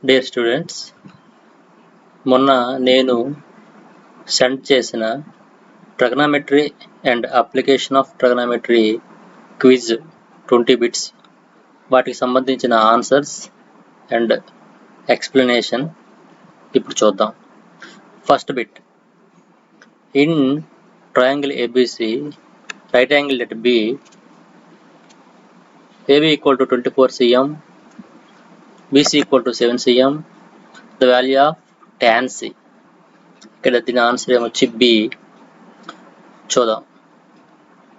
Dear students, మొన్న నేను send చేసిన trigonometry and application of trigonometry quiz 20 bits వాటికి సంబంధించిన ఆన్సర్స్ అండ్ ఎక్స్ప్లెనేషన్ ఇప్పుడు చూద్దాం. First bit, in triangle ABC right angle at B, AB equal to 24 cm, BC equal to 7 cm, the value of tan C. ఇక్కడ దీని answer ఏమొచ్చి B. చూద్దాం.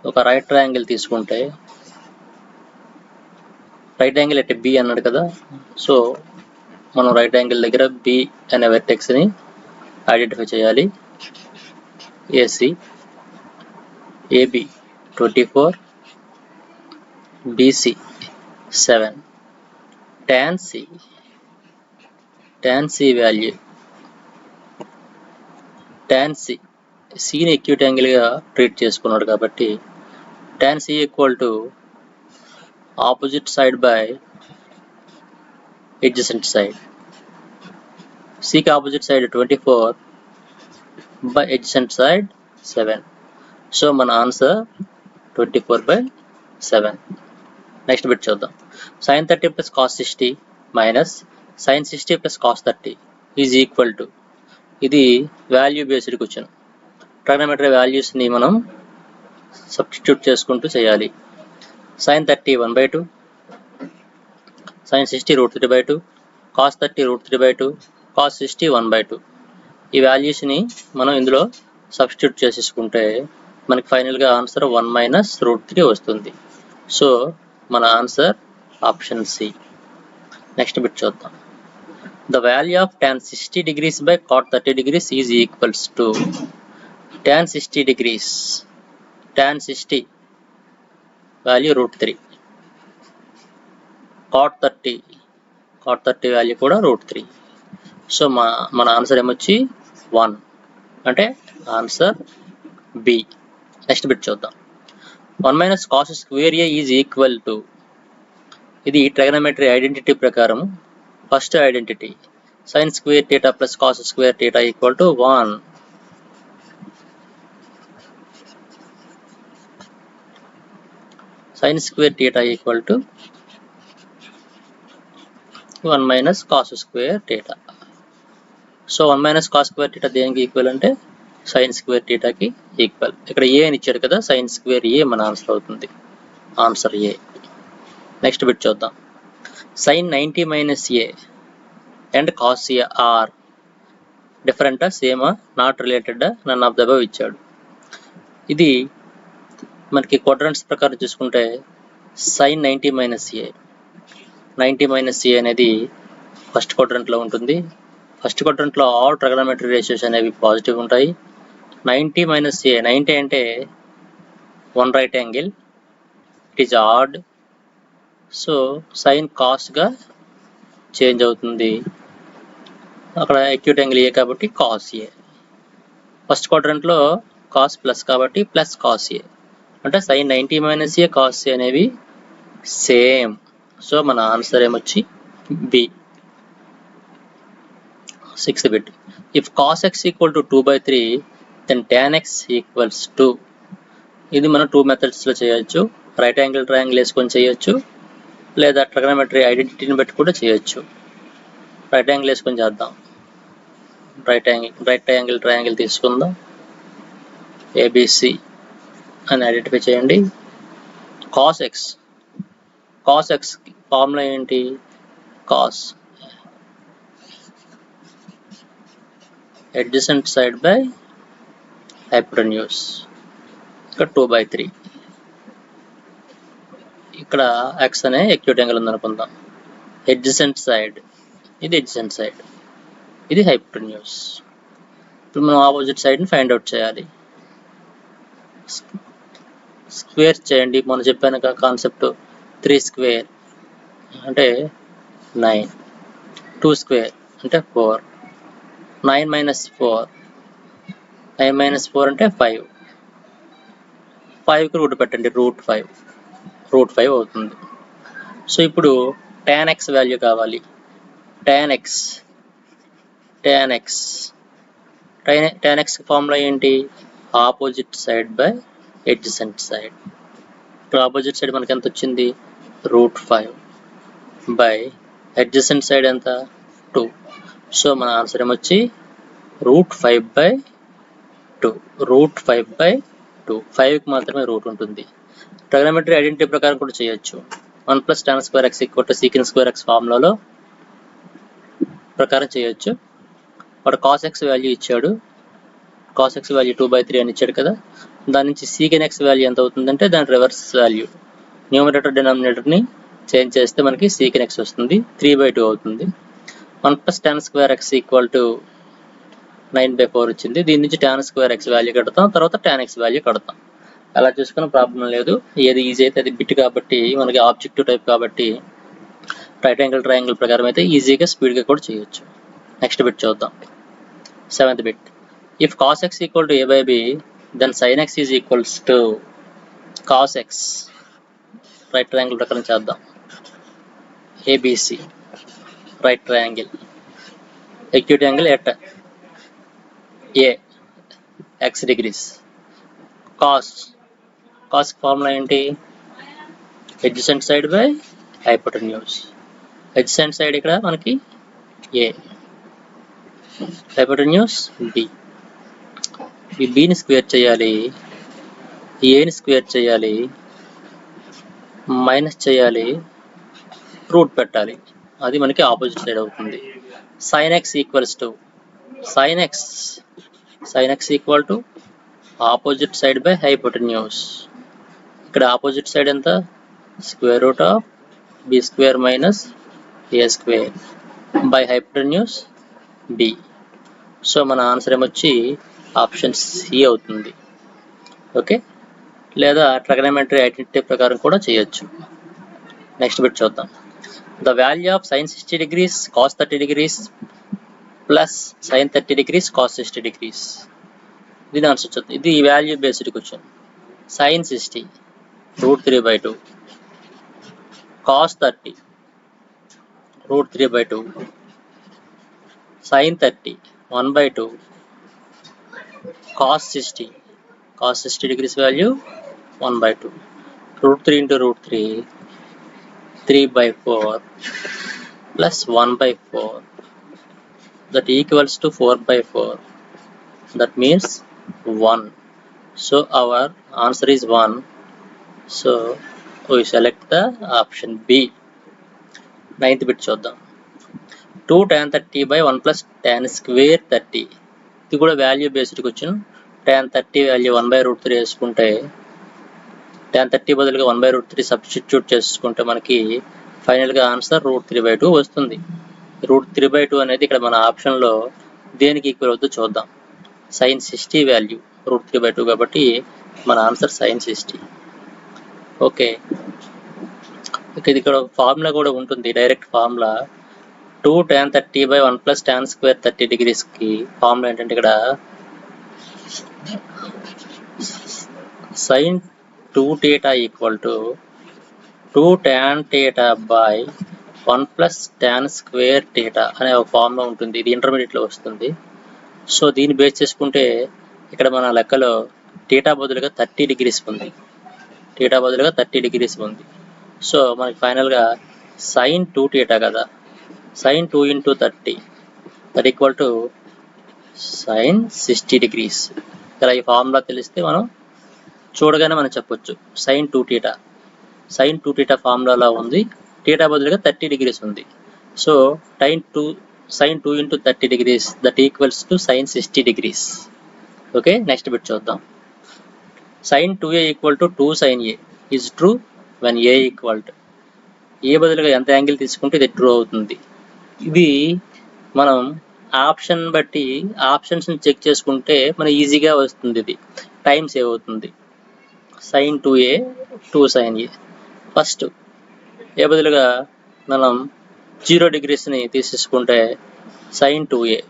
ఒక right triangle తీసుకుంటే right angle at B అన్నాడు కదా, so మనం right angle దగ్గర B అనే వెర్టెక్స్ని ఐడెంటిఫై చేయాలి. AC, AB 24, BC 7, tan C value, tan Cని ఎక్యూట్ యాంగిల్గా ట్రీట్ చేసుకున్నాడు కాబట్టి tan C equal to opposite side by adjacent side. Cకి opposite side 24 by adjacent side 7. So మన ఆన్సర్ 24/7. నెక్స్ట్ బిట్ చూద్దాం. sin 30 plus cos 60 minus sin 60 plus cos 30 is equal to, ఇది value based question. Trigonometry వాల్యూస్ని మనం substitute చేసుకుంటూ చేయాలి. sin 30 1/2, sin 60 √3/2, cos 30 √3/2, cos 60 1/2. ఈ వాల్యూస్ని మనం ఇందులో సబ్స్టిట్యూట్ చేసేసుకుంటే మనకి ఫైనల్గా ఆన్సర్ 1 - √3 వస్తుంది. సో మన answer option C. Next bit చూద్దాం. The value of tan 60 degrees by cot 30 degrees is equals to, tan 60 degrees, tan 60 value √3, cot 30 value కూడా √3. సో మన ఆన్సర్ ఏమొచ్చి 1, అంటే ఆన్సర్ బి. నెక్స్ట్ బిట్ చూద్దాం. 1 - cos square A is equal to, ఇది trigonometry identity ప్రకారం first identity sin square theta plus cos square theta equal to 1. sin square theta equal to 1 - cos square theta. So 1 - cos square theta దేనికి equal అంటే sin square theta కి equal. ఇక్కడ A అని ఇచ్చాడు కదా, sin square A మన answer అవుతుంది. Answer A. Next bit చూద్దాం. sin 90 - A and cos A are డిఫరెంటా, సేమా, not related, none of the above ఇచ్చాడు. ఇది మనకి క్వాడ్రంట్స్ ప్రకారం చూసుకుంటే sin 90 - A, 90 - A అనేది ఫస్ట్ క్వాడ్రంట్లో ఉంటుంది. ఫస్ట్ క్వాడ్రంట్లో ఆల్ ట్రిగనోమెట్రీ రేషియోస్ అనేవి పాజిటివ్ ఉంటాయి. 90 - A, 90 అంటే 1 right angle, it is odd, so sine కాస్గా చేంజ్ అవుతుంది. అక్కడ ఎక్యూట్ యాంగిల్ ఏ కాబట్టి cos A. ఫస్ట్ క్వాడ్రంట్లో cos ప్లస్ కాబట్టి ప్లస్ cos A, అంటే sin 90 - A cos A అనేవి సేమ్. సో మన ఆన్సర్ ఏమొచ్చి B. Sixth bit, if cos x equal to 2/3 then tan x equals to, ఇది మనం 2 మెథడ్స్లో చేయొచ్చు. రైట్ యాంగిల్ ట్రయాంగిల్ వేసుకొని చేయొచ్చు, లేదా ట్రిగనోమెట్రీ ఐడెంటిటీని బట్టి కూడా చేయొచ్చు. రైట్ యాంగిల్ వేసుకొని చేద్దాం. రైట్ యాంగిల్ ట్రయాంగిల్ తీసుకుందాం. ఏబిసి అని ఐడెంటిఫై చేయండి. cos x ఫార్ములా ఏంటి, cos adjacent side by hypotenuse, ఇక్కడ 2/3. ఇక్కడ x అనే ఎక్యూట్ యాంగిల్ ఉందనుకుందాం. adjacent side, ఇది adjacent side, ఇది hypotenuse. ఇప్పుడు మనం ఆపోజిట్ సైడ్ని ఫైండ్ అవుట్ చేయాలి. స్క్వేర్ చేయండి. మనం చెప్పాను కాన్సెప్ట్, 3 స్క్వేర్ అంటే 9, 2 స్క్వేర్ అంటే 4, 9 - 4 అంటే 5, 5కి రూట్ పెట్టండి, √5 అవుతుంది. సో ఇప్పుడు tan x వాల్యూ కావాలి. tan x tan x formula ఏంటి? Opposite side by adjacent side. ఇప్పుడు ఆపోజిట్ సైడ్ మనకి ఎంత వచ్చింది? √5 బై అడ్జసెంట్ సైడ్ ఎంత? 2. సో మన ఆన్సర్ ఏమొచ్చి √5/2. √5/2. 5కి మాత్రమే రూట్ ఉంటుంది. ట్రిగనోమెట్రీ ఐడెంటిటీ ప్రకారం కూడా చేయొచ్చు. 1 + tan² x = sec² x ఫార్ములాలో ప్రకారం చేయొచ్చు. వాడు cos x వాల్యూ ఇచ్చాడు. cos x వాల్యూ 2/3 అని ఇచ్చాడు కదా. దాని నుంచి sec x వాల్యూ ఎంత అవుతుందంటే దాని రివర్స్ వాల్యూ. న్యూమరేటర్ డినామినేటర్ని చేంజ్ చేస్తే మనకి sec x వస్తుంది. 3/2 అవుతుంది. 1 + tan² x = 9/4 వచ్చింది. దీని నుంచి tan² x వాల్యూ కడతాం, తర్వాత tan x వాల్యూ కడతాం. అలా చూసుకున్న ప్రాబ్లం లేదు. ఏది ఈజీ అయితే అది బిట్ కాబట్టి మనకి ఆబ్జెక్టివ్ టైప్ కాబట్టి రైట్ యాంగిల్ ట్రయాంగిల్ ప్రకారం అయితే ఈజీగా స్పీడ్గా కూడా చేయొచ్చు. నెక్స్ట్ బిట్ చూద్దాం. 7th bit. If cos x = a/b then sin x is equals to cos x. Right triangle ప్రకారం చేద్దాం. ABC right triangle, acute angle at a x degrees. cos formula ఏంటి? adjacent side by hypotenuse. adjacent side ఇక్కడ మనకి a, hypotenuse b. ఈ bని square చేయాలి, aని square చేయాలి, minus చేయాలి, route పెట్టాలి. అది మనకి ఆపోజిట్ సైడ్ అవుతుంది. sin x = opposite side by hypotenuse. ఇక్కడ ఆపోజిట్ సైడ్ ఎంత? √b² - a² by hypotenuse b. So మన ఆన్సర్ ఏమొచ్చి ఆప్షన్ సి అవుతుంది. ఓకే, లేదా ట్రిగనోమెట్రీ ఐడెంటిటీ ప్రకారం కూడా చేయొచ్చు. నెక్స్ట్ బిట్ చూద్దాం. The value of sin 60 degrees cos 30 degrees plus sin 30 degrees cos 60 degrees. దీని ఆన్సర్ చూద్దాం. ఇది value based question. sin 60 √3/2, cos 30 √3/2, sin 30 1/2, cos 60 degrees value 1/2. √3 × √3 3/4 plus 1/4, that equals to 4/4. That means 1. So our answer is 1. So we select the option B. 9th bit చూద్దాం. 2 tan 30 by 1 plus tan square 30. ఇది కూడా value based question. tan 30 value 1/√3 వేసుకుంటే tan 30 బదులుగా 1/√3 substitute చేసుకుంటే మనకి ఫైనల్గా answer √3/2 వస్తుంది. √3/2 అనేది ఇక్కడ మన ఆప్షన్లో దేనికి ఈక్వల్ అవుతుందో చూద్దాం. sin 60 వాల్యూ √3/2 కాబట్టి మన ఆన్సర్ sin 60. ఓకే, ఇది ఇక్కడ ఫార్ములా కూడా ఉంటుంది, direct formula. 2 tan 30 by 1 plus tan square 30 degreesకి ఫార్ములా ఏంటంటే ఇక్కడ sin 2θ = 2 tan θ by 1 plus tan square θ అనే ఒక ఫార్ములా ఉంటుంది. ఇది ఇంటర్మీడియట్లో వస్తుంది. సో దీన్ని బేస్ చేసుకుంటే ఇక్కడ మన లెక్కలో θ బదులుగా 30 degrees ఉంది. సో మనకి ఫైనల్గా sin 2θ కదా, sin 2 × 30 that equal to sin 60 degrees. ఇలా ఈ ఫార్ములా తెలిస్తే మనం చూడగానే మనం చెప్పొచ్చు sin 2θ ఫార్ములాలో ఉంది, θ బదులుగా 30 degrees ఉంది. So sin 2 × 30 degrees that equals to sin 60 degrees. Okay, next bit చూద్దాం. sin 2a = 2 sin a is true when a equal to ఏ బదులుగా ఎంత యాంగిల్ తీసుకుంటే ఇది ట్రూ అవుతుంది. ఇది మనం ఆప్షన్ బట్టి ఆప్షన్స్ని చెక్ చేసుకుంటే మనం ఈజీగా వస్తుంది. ఇది టైం సేవ్ అవుతుంది. sin 2a 2 sin a. ఫస్ట్ ఏ బదులుగా మనం 0 degreesని తీసేసుకుంటే sin 2a,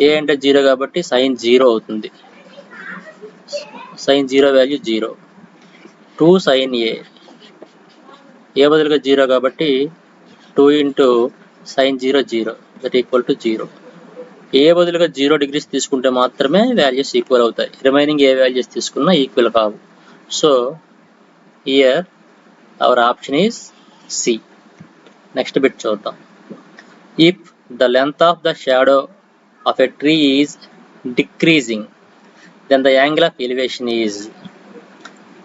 a అంటే 0 కాబట్టి sin 0 అవుతుంది. sin 0 value 0. 2 sin a, ఏ బదులుగా 0 కాబట్టి 2 into sin 0 0 that equal to 0. ఏ బదులుగా 0 degrees తీసుకుంటే మాత్రమే వాల్యూస్ ఈక్వల్ అవుతాయి. రిమైనింగ్ ఏ వాల్యూస్ తీసుకున్నా ఈక్వల్ కావు. So here our option is C. Next bit చూద్దాం. If the length of the shadow of a tree is decreasing then the angle of elevation is.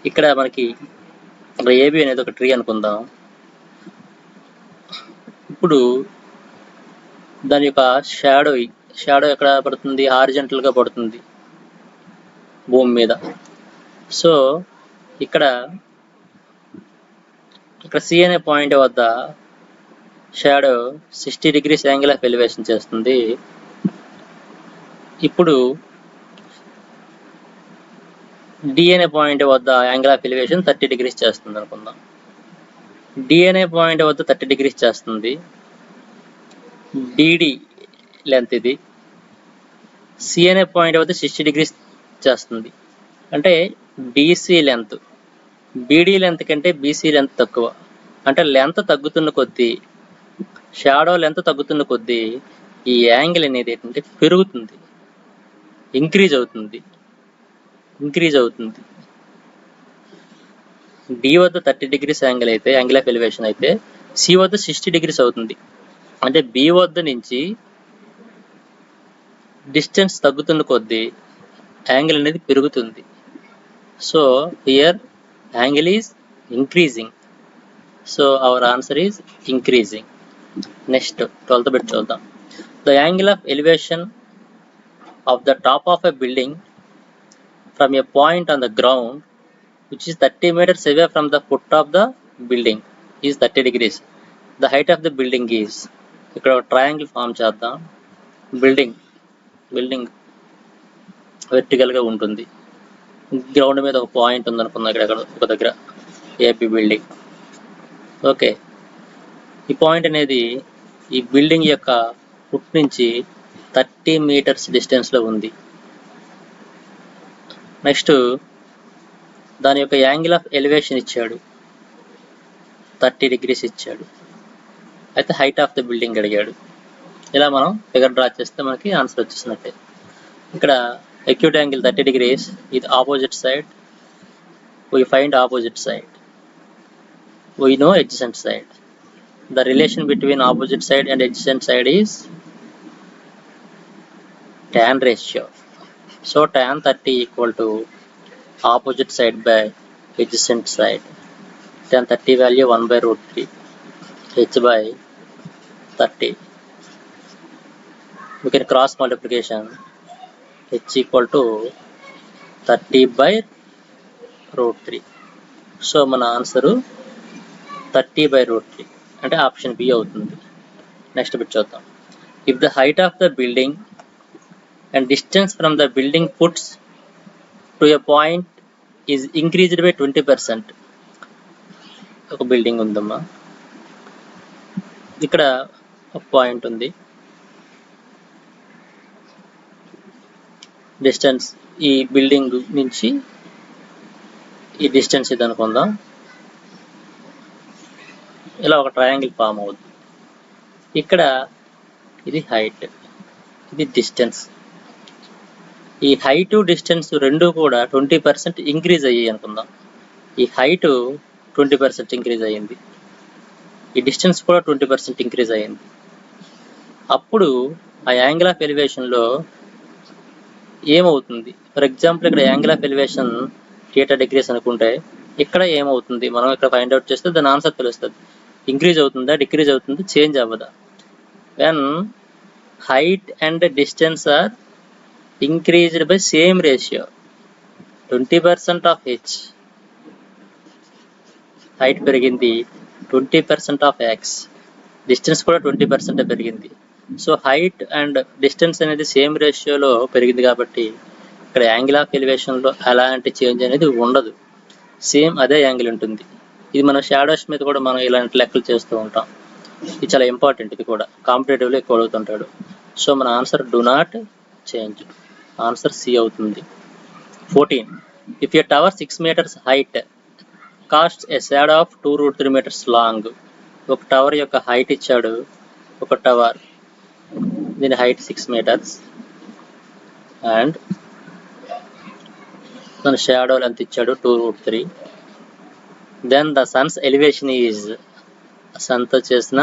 ఇక్కడ మనకి AB అనేది ఒక tree అనుకుందాం. ఇప్పుడు దాని యొక్క షాడో ఎక్కడ పడుతుంది? హారిజంటల్గా పడుతుంది భూమి మీద. సో ఇక్కడ సి అనే పాయింట్ వద్ద shadow 60 degrees angle of elevation చేస్తుంది. ఇప్పుడు డి అనే పాయింట్ వద్ద యాంగిల్ ఆఫ్ ఎలివేషన్ 30 degrees చేస్తుంది అనుకుందాం. డి అనే పాయింట్ వద్ద 30 degrees చేస్తుంది. డిడి లెంత్ ఇది. సి అనే పాయింట్ వద్ద 60 degrees చేస్తుంది. అంటే బీసీ లెంత్ బీడీ లెంత్ కంటే బీసీ లెంత్ తక్కువ. అంటే లెంత్ తగ్గుతున్న కొద్దీ, షాడో లెంత్ తగ్గుతున్న కొద్దీ ఈ యాంగిల్ అనేది ఏంటంటే పెరుగుతుంది, ఇంక్రీజ్ అవుతుంది. డి వద్ద 30 degrees యాంగిల్ అయితే, యాంగిల్ ఆఫ్ ఎలివేషన్ అయితే, సి వద్ద 60 degrees అవుతుంది. అంటే బి వద్ద నుంచి డిస్టెన్స్ తగ్గుతున్న కొద్దీ యాంగిల్ అనేది పెరుగుతుంది. So here angle is increasing. So our answer is increasing. Next 12th bit చూద్దాం. The angle of elevation of the top of a building from a point on the ground which is 30 meters away from the foot of the building is 30 degrees. The height of the building is, ఇక్కడ ఒక triangle form చేద్దాం. Building వెర్టికల్గా ఉంటుంది. Ground మీద ఒక point ఉందనుకుందాం, ఇక్కడ ఒక దగ్గర ఏపీ బిల్డింగ్. ఓకే, ఈ పాయింట్ అనేది ఈ బిల్డింగ్ యొక్క ఫుట్ నుంచి 30 meters డిస్టెన్స్లో ఉంది. నెక్స్ట్ దాని యొక్క యాంగిల్ ఆఫ్ ఎలివేషన్ ఇచ్చాడు, 30 degrees ఇచ్చాడు. అయితే హైట్ ఆఫ్ ద బిల్డింగ్ అడిగాడు. ఇలా మనం ఫిగర్ డ్రా చేస్తే మనకి ఆన్సర్ వచ్చేసినట్టే. ఇక్కడ acute యాంగిల్ 30 degrees, ఇది opposite side. we find opposite side, we know adjacent side. The relation between opposite side and adjacent side is tan ratio. So tan 30 equal to opposite side by adjacent side. Tan 30 value 1/√3 h by 30. We can cross multiplication, h equal to 30/√3. So మన answer 30/√3 అంటే option B అవుతుంది. Next bit చూద్దాం. If the height of the building and distance from the building puts to a point is increased by 20%. ఒక building ఉందమ్మా, ఇక్కడ ఒక point ఉంది. Distance ఈ బిల్డింగ్ నుంచి ఈ డిస్టెన్స్ ఇది అనుకుందాం. ఇలా ఒక ట్రయాంగిల్ ఫామ్ అవుతుంది. ఇక్కడ ఇది హైట్, ఇది డిస్టెన్స్. ఈ హైట్ డిస్టెన్స్ రెండు కూడా 20% ఇంక్రీజ్ అయ్యాయి అనుకుందాం. ఈ హైట్ 20% ఇంక్రీజ్ అయ్యింది, ఈ డిస్టెన్స్ కూడా 20% ఇంక్రీజ్ అయ్యింది. అప్పుడు ఆ యాంగిల్ ఆఫ్ ఎలివేషన్లో ఏమవుతుంది? ఫర్ ఎగ్జాంపుల్ ఇక్కడ యాంగిల్ ఆఫ్ ఎలివేషన్ 30 degrees అనుకుంటే ఇక్కడ ఏమవుతుంది? మనం ఇక్కడ ఫైండ్ అవుట్ చేస్తే దాని ఆన్సర్ తెలుస్తుంది. ఇంక్రీజ్ అవుతుందా, డిక్రీజ్ అవుతుందా, చేంజ్ అవ్వదా? When height and distance are increased by same ratio, 20% of h, height పెరిగింది, 20% of x, డిస్టెన్స్ కూడా 20% పెరిగింది. సో హైట్ అండ్ డిస్టెన్స్ అనేది సేమ్ రేషియోలో పెరిగింది కాబట్టి ఇక్కడ యాంగిల్ ఆఫ్ ఎలివేషన్లో అలాంటి చేంజ్ అనేది ఉండదు, సేమ్ అదే యాంగిల్ ఉంటుంది. ఇది మన షాడోస్ మీద కూడా మనం ఇలాంటి లెక్కలు చేస్తూ ఉంటాం. ఇది చాలా ఇంపార్టెంట్, ఇది కూడా కాంపిటేటివ్లో ఎక్కువ అడుగుతుంటాడు. సో మన answer do not change, answer C అవుతుంది. 14. If a tower 6 meters height casts a shadow of 2√3 meters long ఒక టవర్ యొక్క హైట్ ఇచ్చాడు. ఒక టవర్, దీని హైట్ 6 meters అండ్ దాని షాడో లెంత్ ఇచ్చాడు 2√3. Then the sun's elevation is, సన్తో చేసిన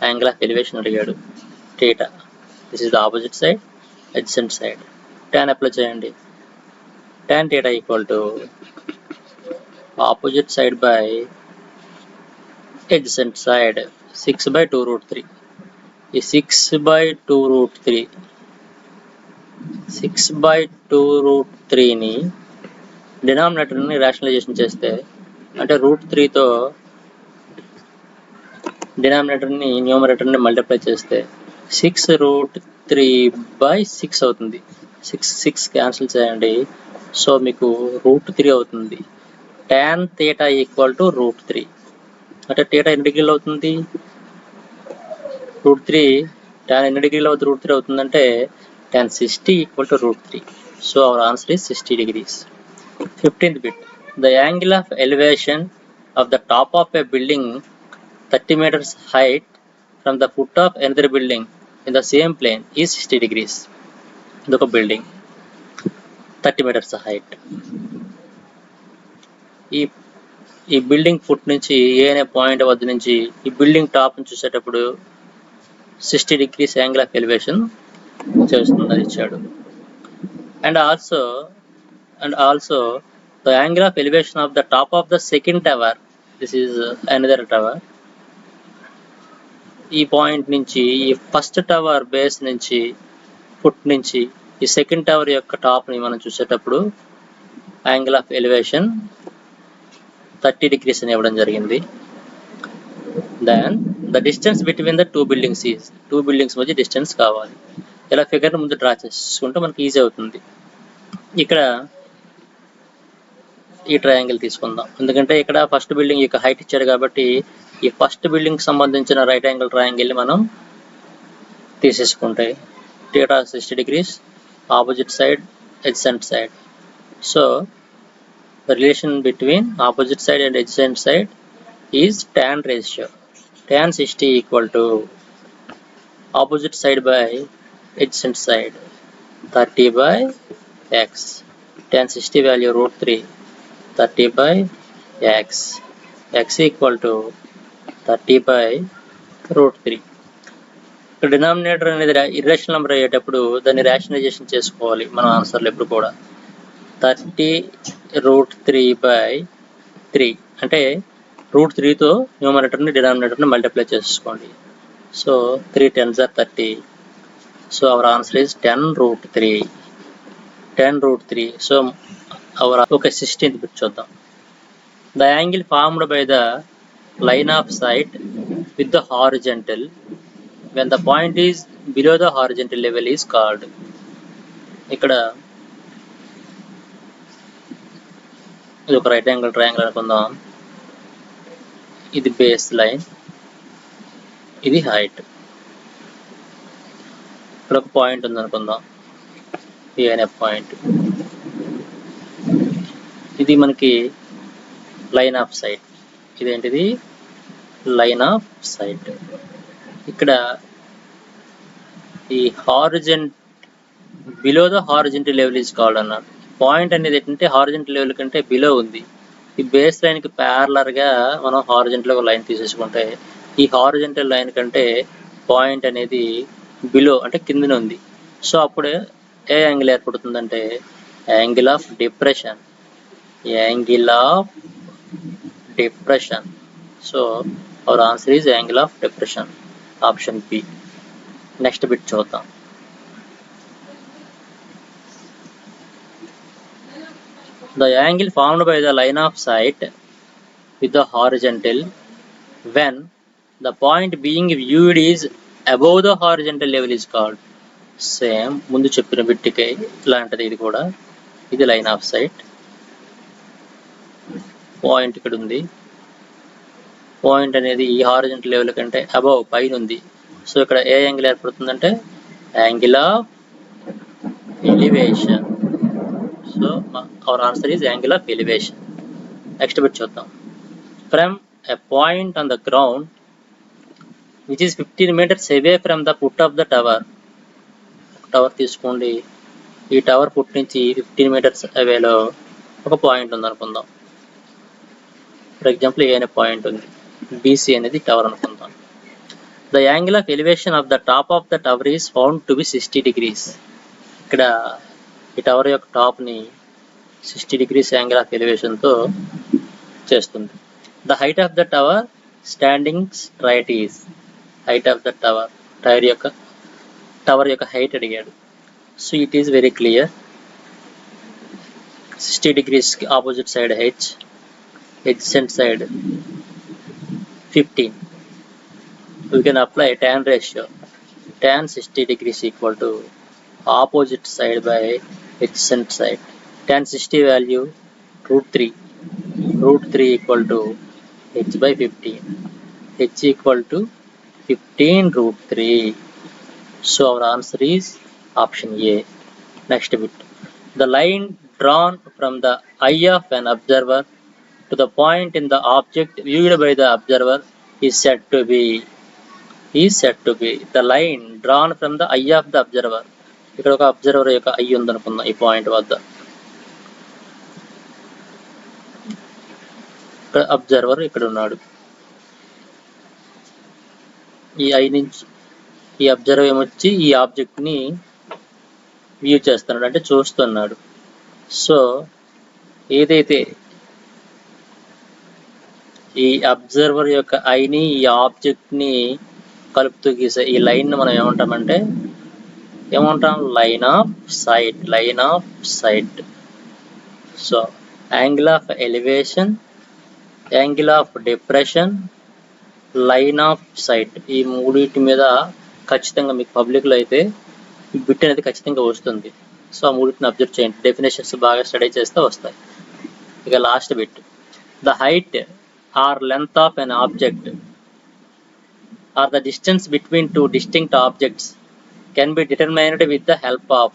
యాంగిల్ ఆఫ్ ఎలివేషన్ అడిగాడు, theta. This is the opposite side, adjacent side. tan apply చేయండి. tan theta equal to opposite side by adjacent side 6/2√3. ఈ 6/2√3 6/2√3ని డినామినేటర్ని rationalization చేస్తే, అంటే √3తో డినామినేటర్ని న్యూమరేటర్ని multiply చేస్తే 6√3/6 అవుతుంది. 6 క్యాన్సిల్ చేయండి. సో మీకు √3 అవుతుంది. tan theta equal to √3. అంటే థీటా ఎన్ని డిగ్రీలు అవుతుంది? √3. tan ఎన్ని డిగ్రీలు అవుతుంది? √3 అవుతుందంటే tan 60 equal to √3. So our answer is 60 degrees. 15th bit. The angle of elevation of the top of a building 30 meters height from the foot of another building in the same plane is 60 degrees. ఇదొక building 30 meters height. ఈ building foot నుంచి ఏ అనే point వద్ద నుంచి ఈ building top నుంచి చూసేటప్పుడు 60 degrees angle of elevation చేస్తుందని ఇచ్చాడు. And also the angle of elevation of the top of the second tower, this is another tower. ఈ పాయింట్ నుంచి ఈ ఫస్ట్ టవర్ బేస్ నుంచి ఫుట్ నుంచి ఈ సెకండ్ టవర్ యొక్క టాప్ని మనం చూసేటప్పుడు యాంగిల్ ఆఫ్ ఎలివేషన్ 30 degrees అని ఇవ్వడం జరిగింది. Then the distance between the two buildings మధ్య డిస్టెన్స్ కావాలి. ఇలా ఫిగర్ని ముందు డ్రా చేసుకుంటే మనకి ఈజీ అవుతుంది. ఇక్కడ ఈ ట్రయాంగిల్ తీసుకుందాం, ఎందుకంటే ఇక్కడ ఫస్ట్ బిల్డింగ్ యొక్క హైట్ ఇచ్చాడు కాబట్టి ఈ ఫస్ట్ బిల్డింగ్ సంబంధించిన రైట్ యాంగిల్ ట్రయాంగిల్ని మనం తీసేసుకుంటే theta 60 degrees, opposite side, adjacent side. So the relation between opposite side and adjacent side is tan ratio. Tan 60 equal to opposite side by adjacent side 30/x. Tan 60 value √3, 30/x. X equal to 30/√3. ఇక్కడ denominator అనేది irrational number అయ్యేటప్పుడు దాన్ని rationalization చేసుకోవాలి మన ఆన్సర్లు ఎప్పుడు కూడా. 30√3/3 అంటే √3తో న్యూమరేటర్ని డినామినేటర్ని మల్టిప్లై చేసుకోండి. So 3 10s are 30. So our answer is 10√3. 10√3. So our 16th bit చూద్దాం. The angle formed by the line of sight with the horizontal when the point is below the horizontal level is called. ఇక్కడ ఇది ఒక right angle triangle అనుకుందాం. ఇది base line, ఇది height. ఇక్కడ ఒక point ఉంది అనుకుందాం, ఏ అనే పాయింట్. ఇది మనకి లైన్ ఆఫ్ సైట్. ఇదేంటిది? Line of sight. ఇక్కడ ఈ below the horizontal level is called అన్నాడు. పాయింట్ అనేది ఏంటంటే హారిజంటల్ లెవెల్ కంటే బిలో ఉంది. ఈ బేస్ లైన్కి ప్యారలర్గా మనం హారిజంటల్ లైన్ తీసేసుకుంటే ఈ హారిజంటల్ లైన్ కంటే పాయింట్ అనేది బిలో అంటే కిందనే ఉంది. సో అప్పుడు ఏ యాంగిల్ ఏర్పడుతుందంటే angle of depression. Angle of depression. So our answer is angle of depression, option B. Next bit చూద్దాం. The angle formed by the line of sight with the horizontal when the point being viewed is above the horizontal level is called. Same ముందు చెప్పిన బిట్టికే ఇలాంటిది ఇది కూడా. ఇది line of site. Point ఇక్కడ ఉంది. Point అనేది ఈ హారిజంటల్ లెవెల్ కంటే అబవ్ పైన ఉంది. సో ఇక్కడ ఏ యాంగిల్ ఏర్పడుతుందంటే angle of elevation. So our answer is angle of elevation. Next bit చూద్దాం. From a point on the ground which is 15 meters away from the foot of the tower. Tower తీసుకోండి, ఈ tower put నుంచి 15 meters అవేలో ఒక point ఉంది అనుకుందాం. For example ఏ అనే point ఉంది, BC అనేది టవర్ అనుకుందాం. The angle of elevation of the top of the tower is found to be 60 degrees. ఇక్కడ ఈ టవర్ యొక్క టాప్ని 60 degrees యాంగిల్ ఆఫ్ ఎలివేషన్తో చేస్తుంది. The height of the tower standing straight is. Height of the tower యొక్క height అడిగాడు. So it is very clear. 60 degrees కి opposite side H, adjacent side 15. We can apply tan ratio. Tan 60 degrees equal to opposite side by adjacent side. Tan 60 value √3. √3 equal to h by 15. h equal to 15 √3. So our answer is option A. Next bit. The line drawn from the eye of an observer to the point in the object viewed by the observer is said to be the line drawn from the eye of the observer. ఇక్కడ ఒక observer యొక్క I ఉందనుకుందాం ఈ point వద్ద. ఇక్కడ observer ఇక్కడ ఉన్నాడు. ఈ ఐ నుంచి ఈ అబ్జర్వర్ ఏమొచ్చి ఈ ఆబ్జెక్ట్ ని వ్యూ చేస్తున్నాడు, అంటే చూస్తున్నాడు. సో ఏదైతే ఈ అబ్జర్వర్ యొక్క ఐని ఈ ఆబ్జెక్ట్ ని కలుపుతూ గీసే ఈ లైన్ ని మనం ఏమంటాం? Line of sight. So angle of elevation, angle of depression, line of sight, ఈ మూడింటి మీద ఖచ్చితంగా మీకు పబ్లిక్లో అయితే ఈ బిట్ అనేది ఖచ్చితంగా వస్తుంది. సో ఆ మూడింటిని అబ్జర్వ్ చేయండి, డెఫినేషన్స్ బాగా స్టడీ చేస్తే వస్తాయి. ఇక last bit. The height or length of an object or the distance between two distinct objects can be determined with the help of.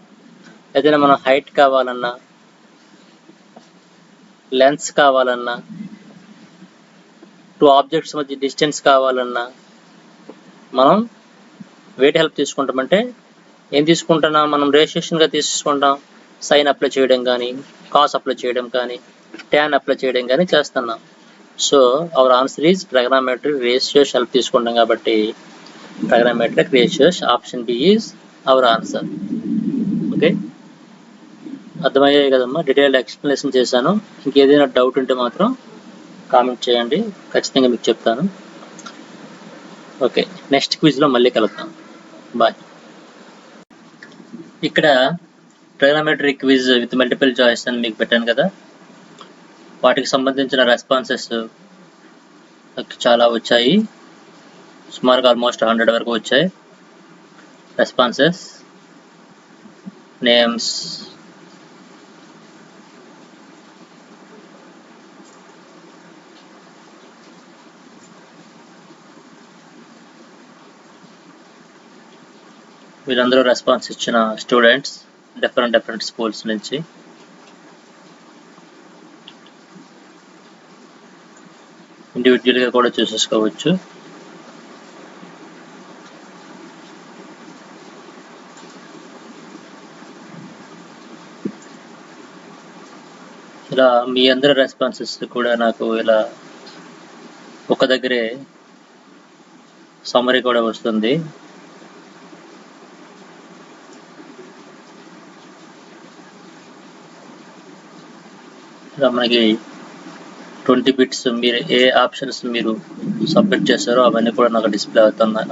ఏదైనా మనం హైట్ కావాలన్నా, లెన్స్ కావాలన్నా, టూ ఆబ్జెక్ట్స్ మధ్య డిస్టెన్స్ కావాలన్నా మనం వేటి హెల్ప్ తీసుకుంటామంటే ఏం తీసుకుంటున్నాం? మనం రేషియేషన్గా తీసుకుంటాం. సైన్ అప్లై చేయడం కానీ, కాస్ అప్లై చేయడం కానీ, ట్యాన్ అప్లై చేయడం కానీ చేస్తున్నాం. So our answer is trigonometric ratios help తీసుకుంటాం కాబట్టి trigonometric ratios option B is our answer. Okay, అర్థమయ్యాయి కదమ్మా? డీటెయిల్డ్ ఎక్స్ప్లెనేషన్ చేశాను. ఇంకేదైనా డౌట్ ఉంటే మాత్రం కామెంట్ చేయండి, ఖచ్చితంగా మీకు చెప్తాను. ఓకే, నెక్స్ట్ క్విజ్లో మళ్ళీ కలుద్దాం. బాయ్. ఇక్కడ trigonometric quiz with multiple choice అని మీకు పెట్టాను కదా, వాటికి సంబంధించిన రెస్పాన్సెస్ చాలా వచ్చాయి. సుమారుగా ఆల్మోస్ట్ 100 వరకు వచ్చాయి రెస్పాన్సెస్. నేమ్స్, వీళ్ళందరూ రెస్పాన్స్ ఇచ్చిన స్టూడెంట్స్ డిఫరెంట్ స్కూల్స్ నుంచి. ఇండివిజువల్గా కూడా చూసేసుకోవచ్చు. ఇలా మీ అందరి రెస్పాన్సెస్ కూడా నాకు ఇలా ఒక దగ్గరే సమ్మరీ కూడా వస్తుంది. ఇలా మనకి 20 బిట్స్ మీరు ఏ ఆప్షన్స్ మీరు సబ్మిట్ చేశారో అవన్నీ కూడా నాకు డిస్ప్లే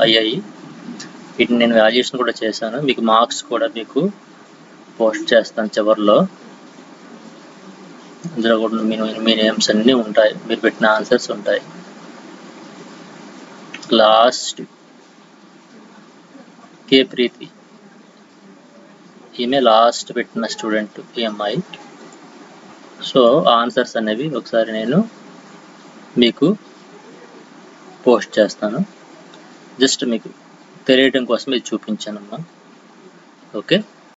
అయ్యాయి. వీటిని నేను వాల్యుయేషన్ కూడా చేశాను. మీకు మార్క్స్ కూడా మీకు పోస్ట్ చేస్తాను చివరిలో. ఇందులో కూడా మీ నేమ్స్ అన్నీ ఉంటాయి, మీరు పెట్టిన ఆన్సర్స్ ఉంటాయి. లాస్ట్ కే ప్రీతి, ఈమె లాస్ట్ పెట్టిన స్టూడెంట్ ఈఎంఐ. సో ఆన్సర్స్ అనేవి ఒకసారి నేను మీకు పోస్ట్ చేస్తాను. జస్ట్ మీకు తెలియడం కోసం ఇది చూపించానమ్మా. ఓకే.